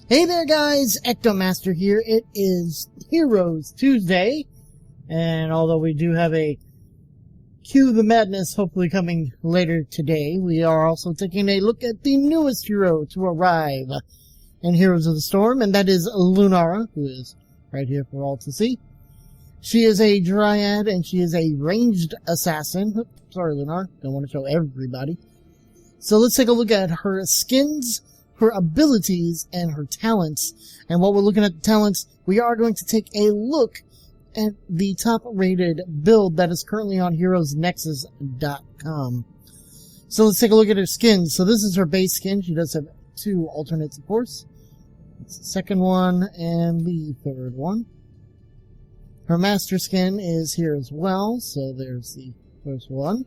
Hey there guys, EctoMaster here. It is Heroes Tuesday, and although we do have a Cue the Madness hopefully coming later today, we are also taking a look at the newest hero to arrive in Heroes of the Storm, and that is Lunara, who is right here for all to see. She is a Dryad, and she is a ranged assassin. Oops, sorry Lunara, don't want to show everybody. So let's take a look at her skins, her abilities, and her talents. And while we're looking at the talents, we are going to take a look at the top-rated build that is currently on HeroesNexus.com. So let's take a look at her skins. So this is her base skin. She does have two alternates, of course. It's the second one and the third one. Her master skin is here as well. So there's the first one.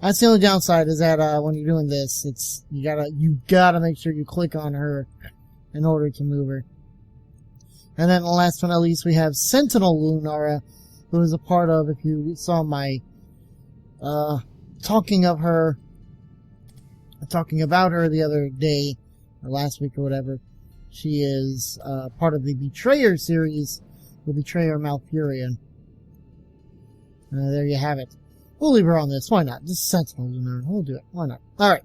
That's the only downside, is that when you're doing this, it's you gotta make sure you click on her in order to move her. And then last but not least, we have Sentinel Lunara, who is a part of, if you saw my talking about her the other day, or last week or whatever. She is part of the Betrayer series with Betrayer Malfurion. There you have it. We'll leave her on this. Why not? Just Sentinel Lunara. We'll do it. Why not? Alright.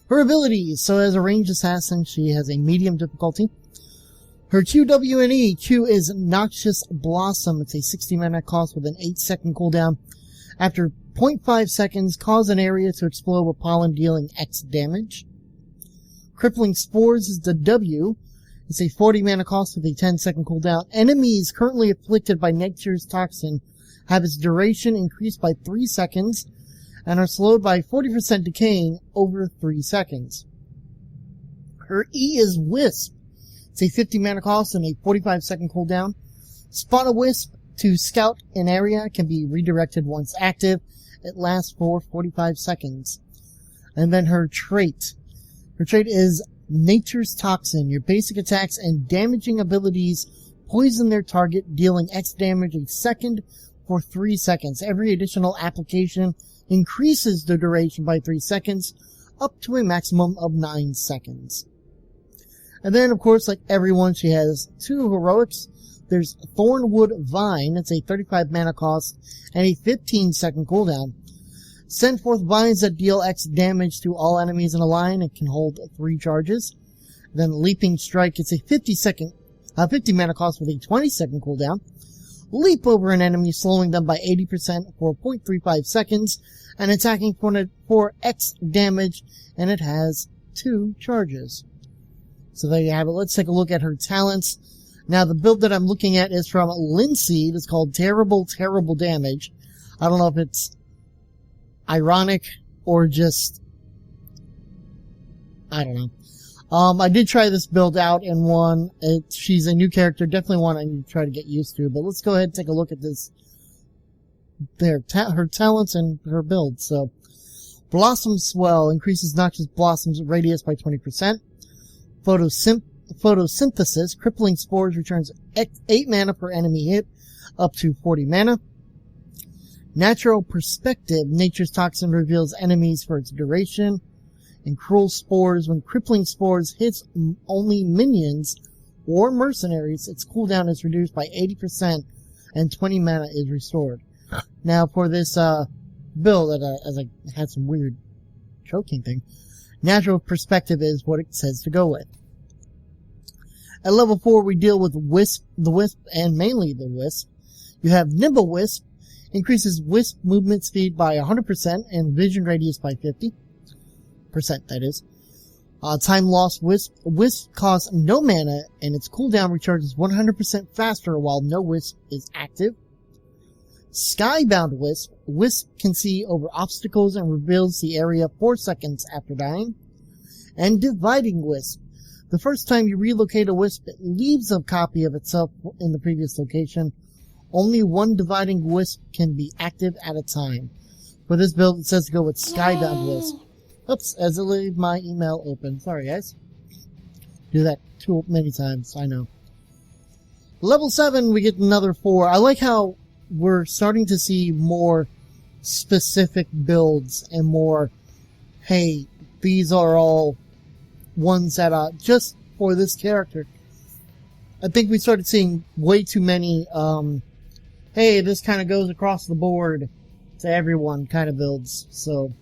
Her abilities. So as a ranged assassin, she has a medium difficulty. Her Q, W, and E. Q is Noxious Blossom. It's a 60 mana cost with an 8-second cooldown. After 0.5 seconds, cause an area to explode with pollen, dealing X damage. Crippling Spores is the W. It's a 40 mana cost with a 10-second cooldown. Enemies currently afflicted by Nature's Toxin have its duration increased by 3 seconds and are slowed by 40% decaying over 3 seconds. Her E is Wisp. It's a 50 mana cost and a 45-second cooldown. Spot a Wisp to scout an area can be redirected once active. It lasts for 45 seconds. And then her trait. Her trait is Nature's Toxin. Your basic attacks and damaging abilities poison their target, dealing X damage a second for 3 seconds. Every additional application increases the duration by 3 seconds, up to a maximum of 9 seconds. And then, of course, like everyone, she has two heroics. There's Thornwood Vine. It's a 35 mana cost and a 15-second cooldown. Send forth vines that deal X damage to all enemies in a line. It can hold 3 charges. Then Leaping Strike. It's a 50 mana cost with a 20-second cooldown. Leap over an enemy, slowing them by 80% for 0.35 seconds, and attacking for X damage, and it has 2 charges. So there you have it. Let's take a look at her talents. Now, the build that I'm looking at is from Linseed. It's called Terrible, Terrible Damage. I don't know if it's ironic or just, I don't know. I did try this build out in one. She's a new character, definitely one I need to try to get used to. But let's go ahead and take a look at this. Her talents and her build. So, Blossom Swell increases Noxious Blossom's radius by 20%. Photosynthesis, Crippling Spores returns 8 mana per enemy hit, up to 40 mana. Natural Perspective, Nature's Toxin reveals enemies for its duration. And Cruel Spores, when Crippling Spores hits only minions or mercenaries, its cooldown is reduced by 80% and 20 mana is restored. Now for this build, as I had some weird choking thing, Natural Perspective is what it says to go with. At level 4 we deal with the Wisp, and mainly the Wisp. You have Nimble Wisp, increases Wisp movement speed by 100% and vision radius by 50%, that is. Time Lost Wisp. Wisp costs no mana, and its cooldown recharges 100% faster while no Wisp is active. Skybound Wisp. Wisp can see over obstacles and reveals the area 4 seconds after dying. And Dividing Wisp. The first time you relocate a Wisp, it leaves a copy of itself in the previous location. Only one Dividing Wisp can be active at a time. For this build, it says to go with Skybound Wisp. Oops, as I leave my email open. Sorry, guys. Do that too many times, I know. Level 7, we get another 4. I like how we're starting to see more specific builds and more, hey, these are all ones that just for this character. I think we started seeing way too many, hey, this kind of goes across the board to everyone kind of builds. So,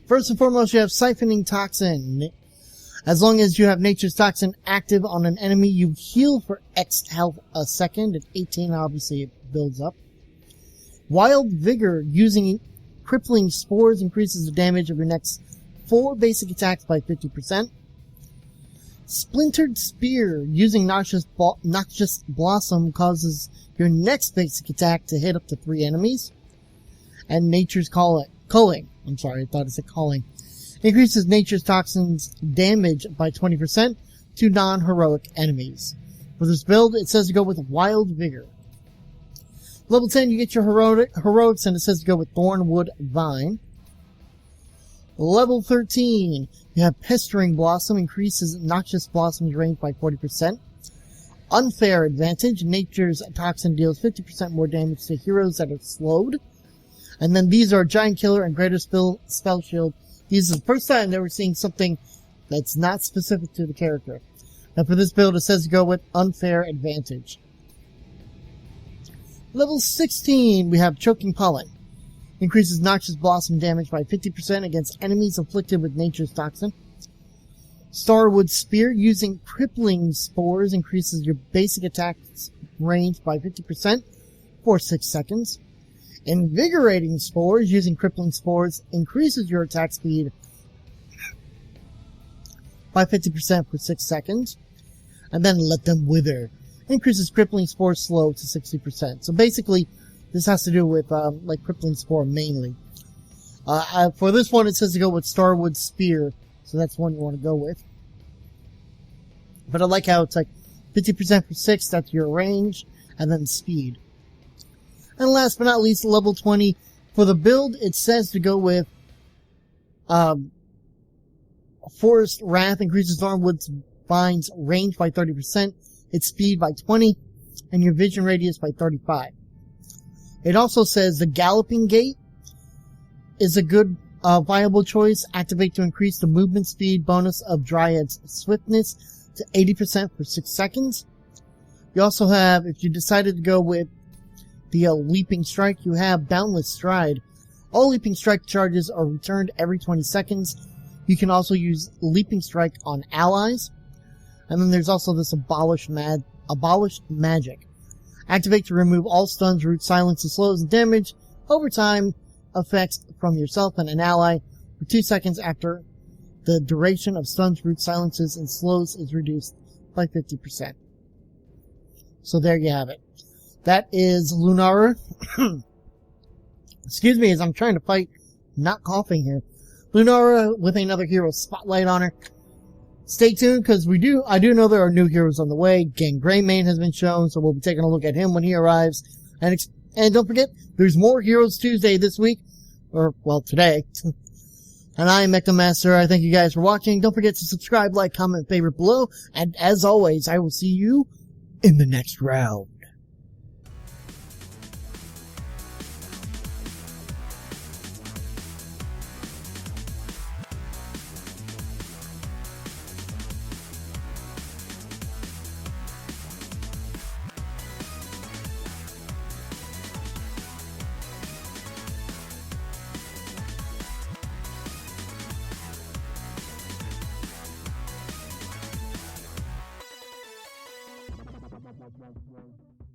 first and foremost, you have Siphoning Toxin. As long as you have Nature's Toxin active on an enemy, you heal for X health a second. At 18, obviously, it builds up. Wild Vigor, using Crippling Spores, increases the damage of your next 4 basic attacks by 50%. Splintered Spear, using Noxious Blossom, causes your next basic attack to hit up to 3 enemies. And Nature's Culling. I'm sorry, I thought it said Calling. Increases Nature's Toxin's damage by 20% to non-heroic enemies. For this build, it says to go with Wild Vigor. Level 10, you get your heroics, and it says to go with Thornwood Vine. Level 13, you have Pestering Blossom, increases Noxious Blossom's range by 40%. Unfair Advantage, Nature's Toxin deals 50% more damage to heroes that are slowed. And then these are Giant Killer and Greater Spell Shield. These are the first time that we're seeing something that's not specific to the character. And for this build, it says to go with Unfair Advantage. Level 16, we have Choking Pollen. Increases Noxious Blossom damage by 50% against enemies afflicted with Nature's Toxin. Starwood Spear, using Crippling Spores, increases your basic attack range by 50% for 6 seconds. Invigorating Spores, using Crippling Spores, increases your attack speed by 50% for 6 seconds. And then Let Them Wither, increases Crippling Spore slow to 60%. So basically, this has to do with, like, Crippling Spore mainly. For this one, it says to go with Starwood Spear, so that's one you want to go with. But I like how it's like 50% for 6, that's your range, and then speed. And last but not least, level 20. For the build, it says to go with, Forest Wrath, increases Thornwood Vine's range by 30%, its speed by 20, and your vision radius by 35. It also says the Galloping Gait is a good, viable choice. Activate to increase the movement speed bonus of Dryad's Swiftness to 80% for 6 seconds. You also have, if you decided to go with the Leaping Strike, you have Boundless Stride. All Leaping Strike charges are returned every 20 seconds. You can also use Leaping Strike on allies. And then there's also this Abolished Magic. Activate to remove all stuns, root, silences, slows, and damage over time effects from yourself and an ally for 2 seconds after the duration of stuns, root, silences, and slows is reduced by 50%. So there you have it. That is Lunara. Excuse me as I'm trying to fight not coughing here. Lunara with another hero spotlight on her. Stay tuned, because I do know there are new heroes on the way. Greymane has been shown, so we'll be taking a look at him when he arrives. And don't forget, there's more Heroes Tuesday this week. Or, well, today. And I am EctoMaster. I thank you guys for watching. Don't forget to subscribe, like, comment, favorite below. And as always, I will see you in the next round. Bye.